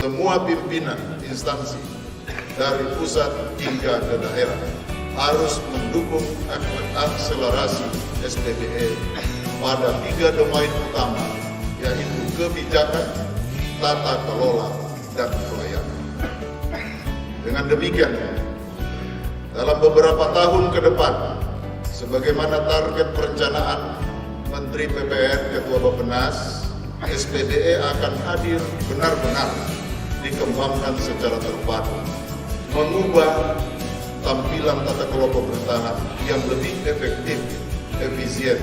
Semua pimpinan instansi dari pusat hingga ke daerah harus mendukung akselerasi SPBE pada 3 domain utama, yaitu kebijakan, tata kelola, dan pelayanan. Dengan demikian, dalam beberapa tahun ke depan, sebagaimana target perencanaan Menteri PPN Ketua Bappenas, SPBE akan hadir benar-benar dikembangkan secara terpadu, mengubah tampilan tata kelola pemerintahan yang lebih efektif, efisien,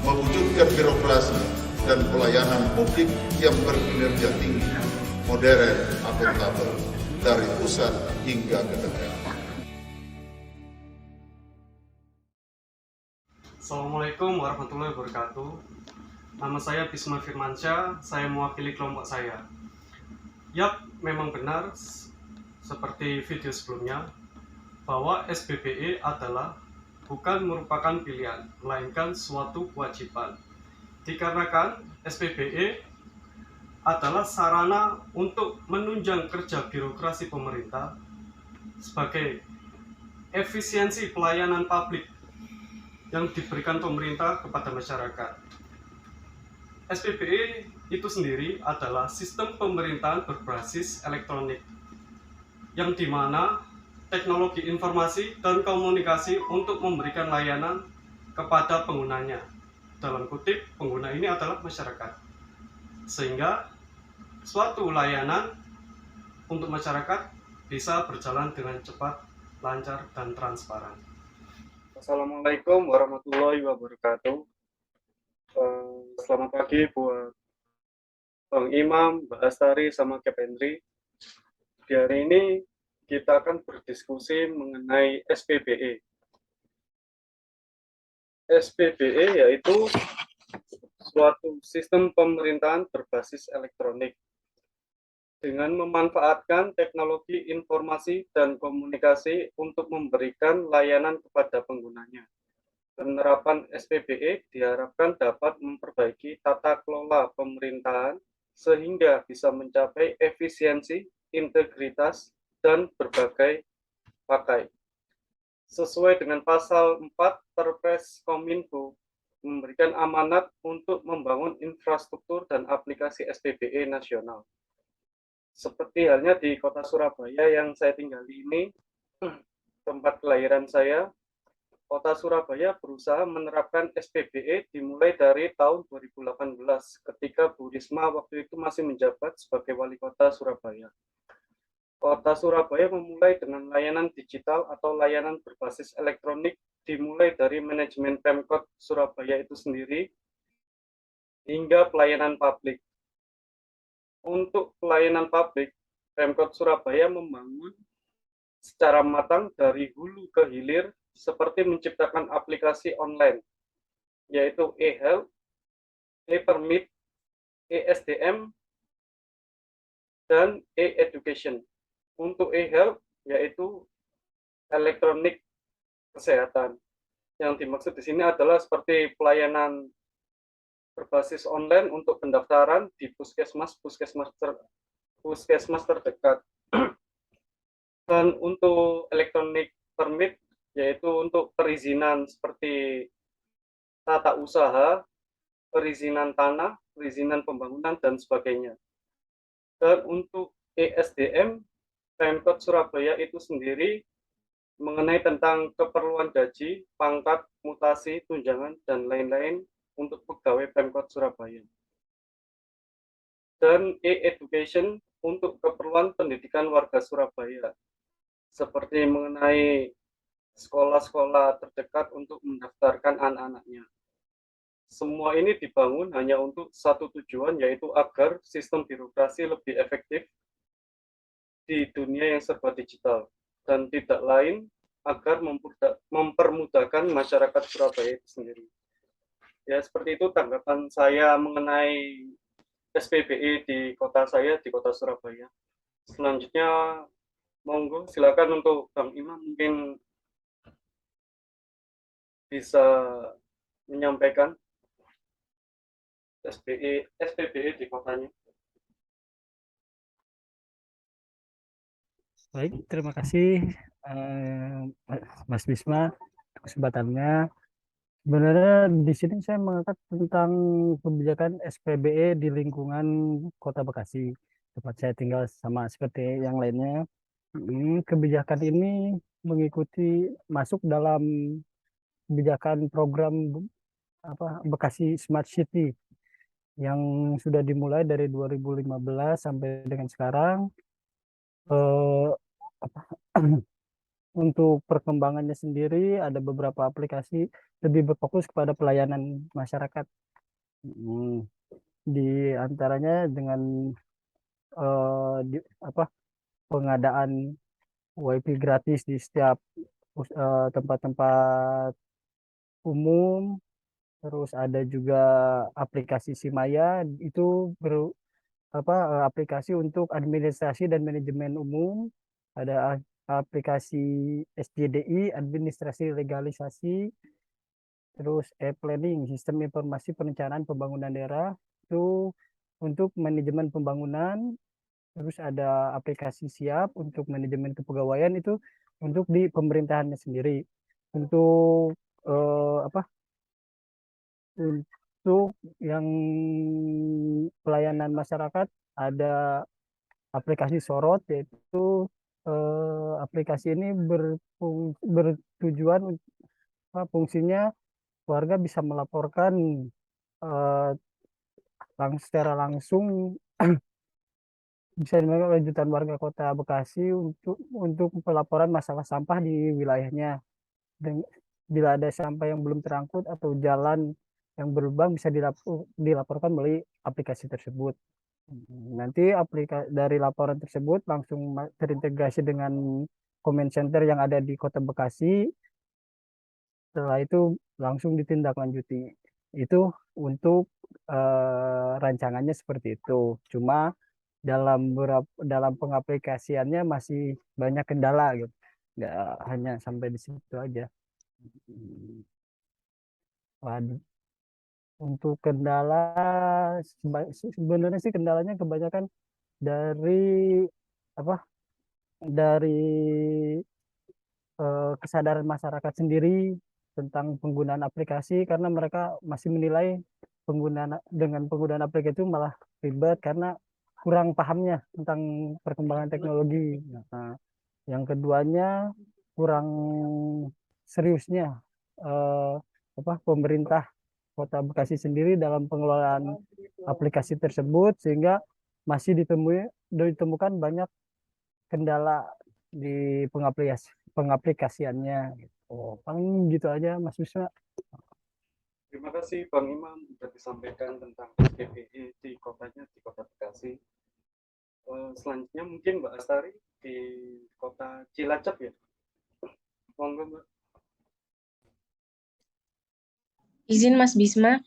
mewujudkan birokrasi dan pelayanan publik yang berkinerja tinggi, modern, akuntabel, dari pusat hingga ke daerah. Assalamualaikum warahmatullahi wabarakatuh. Nama saya Bisma Firmansyah, saya mewakili kelompok saya. Yap, memang benar seperti video sebelumnya bahwa SPBE adalah bukan merupakan pilihan, melainkan suatu kewajiban. Dikarenakan SPBE adalah sarana untuk menunjang kerja birokrasi pemerintah sebagai efisiensi pelayanan publik yang diberikan pemerintah kepada masyarakat. SPBE itu sendiri adalah sistem pemerintahan berbasis elektronik, yang dimana teknologi informasi dan komunikasi untuk memberikan layanan kepada penggunanya. Dalam kutip, pengguna ini adalah masyarakat. Sehingga suatu layanan untuk masyarakat bisa berjalan dengan cepat, lancar, dan transparan. Assalamualaikum warahmatullahi wabarakatuh. Selamat pagi buat Bang Imam, Mbak Astari, sama Kep Henry. Di hari ini kita akan berdiskusi mengenai SPBE. SPBE yaitu suatu sistem pemerintahan berbasis elektronik dengan memanfaatkan teknologi informasi dan komunikasi untuk memberikan layanan kepada penggunanya. Penerapan SPBE diharapkan dapat memperbaiki tata kelola pemerintahan sehingga bisa mencapai efisiensi, integritas, dan berbagai pakai. Sesuai dengan pasal 4 Perpres Kominfo memberikan amanat untuk membangun infrastruktur dan aplikasi SPBE nasional. Seperti halnya di kota Surabaya yang saya tinggali ini, tempat kelahiran saya, Kota Surabaya berusaha menerapkan SPBE dimulai dari tahun 2018 ketika Bu Risma waktu itu masih menjabat sebagai Wali Kota Surabaya. Kota Surabaya memulai dengan layanan digital atau layanan berbasis elektronik dimulai dari manajemen Pemkot Surabaya itu sendiri hingga pelayanan publik. Untuk pelayanan publik, Pemkot Surabaya membangun secara matang dari hulu ke hilir seperti menciptakan aplikasi online, yaitu e-health, e-permit, e-SDM, dan e-education. Untuk e-health, yaitu elektronik kesehatan. Yang dimaksud di sini adalah seperti pelayanan berbasis online untuk pendaftaran di puskesmas terdekat. Dan untuk elektronik permit, yaitu untuk perizinan seperti tata usaha, perizinan tanah, perizinan pembangunan, dan sebagainya. Dan untuk ESDM, Pemkot Surabaya itu sendiri mengenai tentang keperluan gaji, pangkat, mutasi, tunjangan, dan lain-lain untuk pegawai Pemkot Surabaya. Dan e-education untuk keperluan pendidikan warga Surabaya, seperti mengenai sekolah-sekolah terdekat untuk mendaftarkan anak-anaknya. Semua ini dibangun hanya untuk satu tujuan, yaitu agar sistem birokrasi lebih efektif di dunia yang serba digital, dan tidak lain agar mempermudahkan masyarakat Surabaya itu sendiri. Ya, seperti itu tanggapan saya mengenai SPBE di kota saya, di kota Surabaya. Selanjutnya, monggo silakan untuk Bang Imam mungkin bisa menyampaikan SPBE di kotanya. Baik, terima kasih Mas Bisma kesempatannya. Sebenarnya di sini saya mengangkat tentang kebijakan SPBE di lingkungan Kota Bekasi, tempat saya tinggal sama seperti yang lainnya. Kebijakan ini mengikuti masuk dalam kebijakan program Bekasi Smart City yang sudah dimulai dari 2015 sampai dengan sekarang. Eh, apa, Untuk perkembangannya sendiri ada beberapa aplikasi lebih berfokus kepada pelayanan masyarakat. Di antaranya dengan pengadaan WiFi gratis di setiap tempat-tempat umum. Terus ada juga aplikasi Simaya, itu aplikasi untuk administrasi dan manajemen umum. Ada aplikasi SJDI, administrasi legalisasi. Terus e-planning, sistem informasi perencanaan pembangunan daerah, itu untuk manajemen pembangunan. Terus ada aplikasi Siap untuk manajemen kepegawaian, itu untuk di pemerintahannya sendiri. Untuk untuk yang pelayanan masyarakat ada aplikasi Sorot, yaitu aplikasi ini bertujuan fungsinya warga bisa melaporkan eh, secara langsung bisa dilakukan lanjutan warga Kota Bekasi untuk pelaporan masalah sampah di wilayahnya. Dan bila ada sampah yang belum terangkut atau jalan yang berlubang bisa dilaporkan melalui aplikasi tersebut. Nanti dari laporan tersebut langsung terintegrasi dengan comment center yang ada di Kota Bekasi. Setelah itu langsung ditindaklanjuti. Itu untuk rancangannya seperti itu. Cuma dalam pengaplikasiannya masih banyak kendala gitu. Nggak hanya sampai di situ aja. Waduh. Untuk kendala sebenarnya sih kendalanya kebanyakan dari apa? Dari kesadaran masyarakat sendiri tentang penggunaan aplikasi, karena mereka masih menilai penggunaan aplikasi itu malah ribet karena kurang pahamnya tentang perkembangan teknologi. Nah, yang keduanya kurang seriusnya eh, pemerintah Kota Bekasi sendiri dalam pengelolaan aplikasi tersebut, sehingga masih ditemukan banyak kendala di pengaplikasiannya gitu. Paling gitu aja Mas Wisma. Terima kasih Bang Imam sudah disampaikan tentang SPBE di kotanya, di Kota Bekasi. Selanjutnya mungkin Mbak Astari di Kota Cilacap ya. Monggo Mbak. Izin Mas Bisma,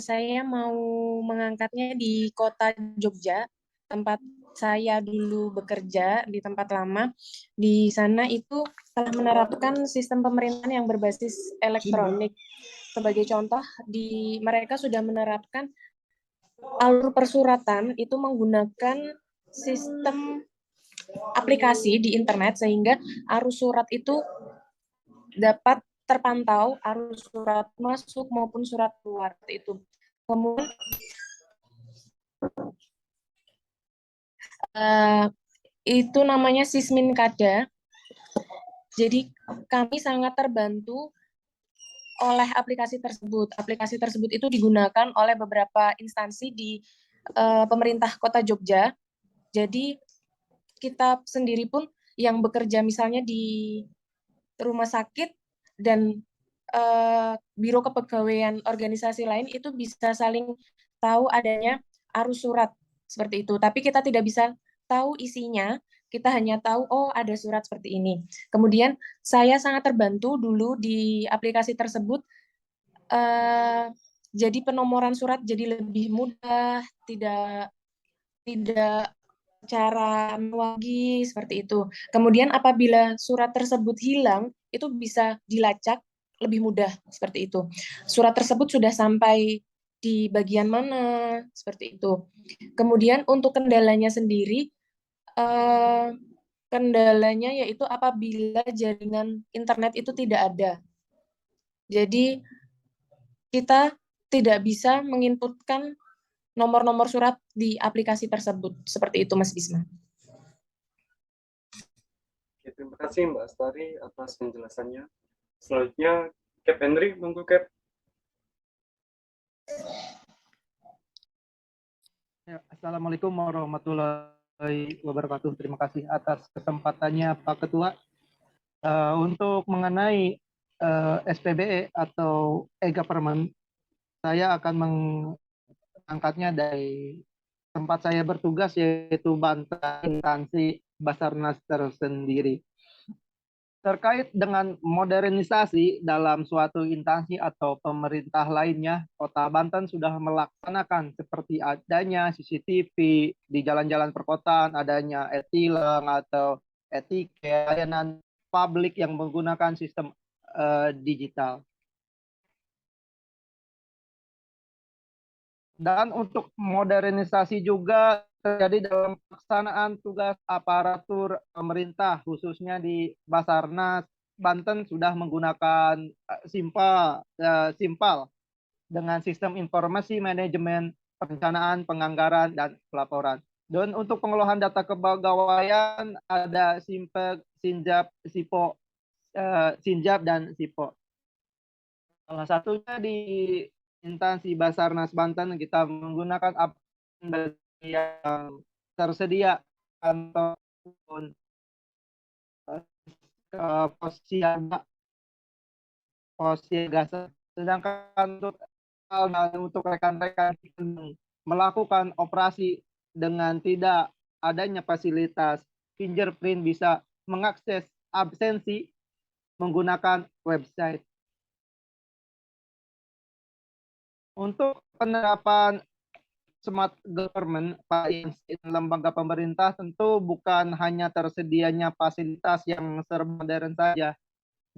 saya mau mengangkatnya di Kota Jogja, tempat saya dulu bekerja di tempat lama. Di sana itu telah menerapkan sistem pemerintahan yang berbasis elektronik. Sebagai contoh, mereka sudah menerapkan alur persuratan itu menggunakan sistem aplikasi di internet, sehingga arus surat itu dapat terpantau, arus surat masuk maupun surat keluar itu. Kemudian itu namanya Sisminkada. Jadi kami sangat terbantu oleh aplikasi tersebut. Aplikasi tersebut itu digunakan oleh beberapa instansi di pemerintah Kota Jogja. Jadi kita sendiri pun yang bekerja misalnya di rumah sakit dan biro kepegawaian organisasi lain itu bisa saling tahu adanya arus surat seperti itu. Tapi kita tidak bisa tahu isinya, kita hanya tahu oh ada surat seperti ini. Kemudian saya sangat terbantu dulu di aplikasi tersebut. Jadi penomoran surat jadi lebih mudah, tidak cara lagi seperti itu. Kemudian apabila surat tersebut hilang, itu bisa dilacak lebih mudah seperti itu. Surat tersebut sudah sampai di bagian mana seperti itu. Kemudian untuk kendalanya sendiri, kendalanya yaitu apabila jaringan internet itu tidak ada. Jadi kita tidak bisa menginputkan nomor-nomor surat di aplikasi tersebut. Seperti itu, Mas Bisma. Oke, terima kasih Mbak Astari atas penjelasannya. Selanjutnya, Cap Henry, monggo Cap. Ya, Assalamualaikum warahmatullahi wabarakatuh. Terima kasih atas kesempatannya Pak Ketua. Untuk mengenai SPBE atau e-government, saya akan mengangkatnya dari tempat saya bertugas, yaitu Banten, instansi Basarnas tersendiri. Terkait dengan modernisasi dalam suatu instansi atau pemerintah lainnya, Kota Banten sudah melaksanakan seperti adanya CCTV di jalan-jalan perkotaan, adanya e-tilang atau e-tiket, layanan publik yang menggunakan sistem digital. Dan untuk modernisasi juga terjadi dalam pelaksanaan tugas aparatur pemerintah, khususnya di Basarnas. Banten sudah menggunakan Simpal dengan sistem informasi manajemen, perencanaan, penganggaran, dan pelaporan. Dan untuk pengolahan data kepegawaian ada Simpek, Sinjap, Sipo, Sinjap, dan Sipo. Salah satunya di instansi Basarnas Banten kita menggunakan aplikasi yang tersedia ataupun Posiaga. Sedangkan untuk rekan-rekan melakukan operasi dengan tidak adanya fasilitas fingerprint bisa mengakses absensi menggunakan website. Untuk penerapan smart government lembaga pemerintah tentu bukan hanya tersedianya fasilitas yang serba modern saja,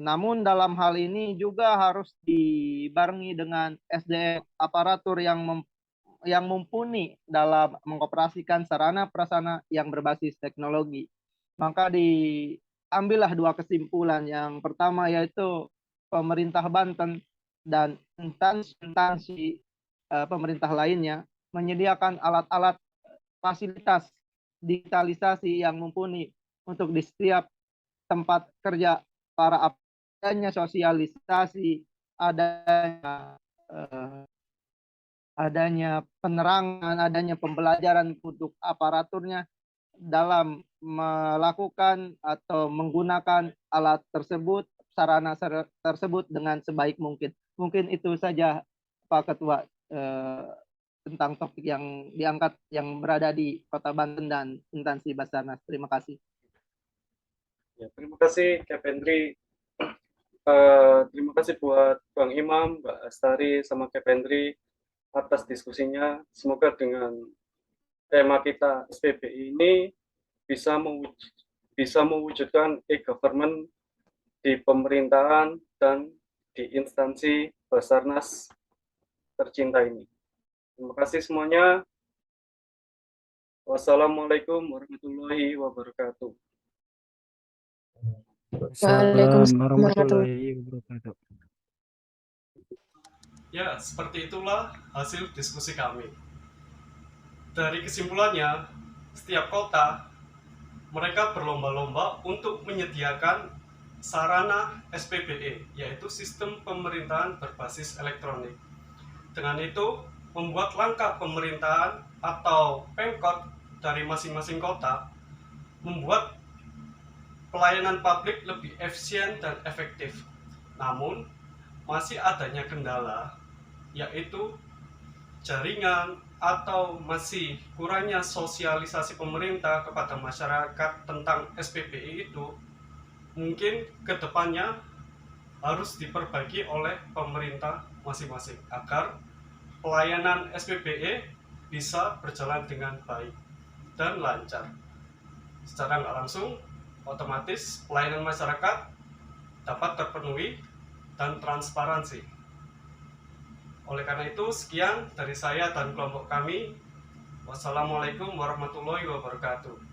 namun dalam hal ini juga harus dibarengi dengan SDM aparatur yang mumpuni dalam mengoperasikan sarana prasarana yang berbasis teknologi. Maka diambillah dua kesimpulan. Yang pertama yaitu pemerintah Banten dan instansi pemerintah lainnya menyediakan alat-alat fasilitas digitalisasi yang mumpuni untuk di setiap tempat kerja para adanya sosialisasi, adanya penerangan, adanya pembelajaran untuk aparaturnya dalam melakukan atau menggunakan alat tersebut, sarana tersebut dengan sebaik mungkin. Mungkin itu saja Pak Ketua tentang topik yang diangkat yang berada di Kota Banten dan instansi Basarnas. Terima kasih. Ya, terima kasih Cap Henry. Terima kasih buat Bang Imam, Mbak Astari, sama Cap Henry atas diskusinya. Semoga dengan tema kita SPBI ini bisa mewujudkan e-government di pemerintahan dan di instansi Basarnas tercinta ini. Terima kasih semuanya. Wassalamualaikum warahmatullahi wabarakatuh. Waalaikumsalam warahmatullahi wabarakatuh. Ya, seperti itulah hasil diskusi kami. Dari kesimpulannya, setiap kota mereka berlomba-lomba untuk menyediakan sarana SPBE, yaitu sistem pemerintahan berbasis elektronik. Dengan itu, membuat langkah pemerintahan atau Pemkot dari masing-masing kota membuat pelayanan publik lebih efisien dan efektif. Namun, masih adanya kendala, yaitu jaringan atau masih kurangnya sosialisasi pemerintah kepada masyarakat tentang SPBE itu mungkin kedepannya harus diperbaiki oleh pemerintah masing-masing agar pelayanan SPBE bisa berjalan dengan baik dan lancar. Secara nggak langsung, otomatis pelayanan masyarakat dapat terpenuhi dan transparansi. Oleh karena itu, sekian dari saya dan kelompok kami. Wassalamualaikum warahmatullahi wabarakatuh.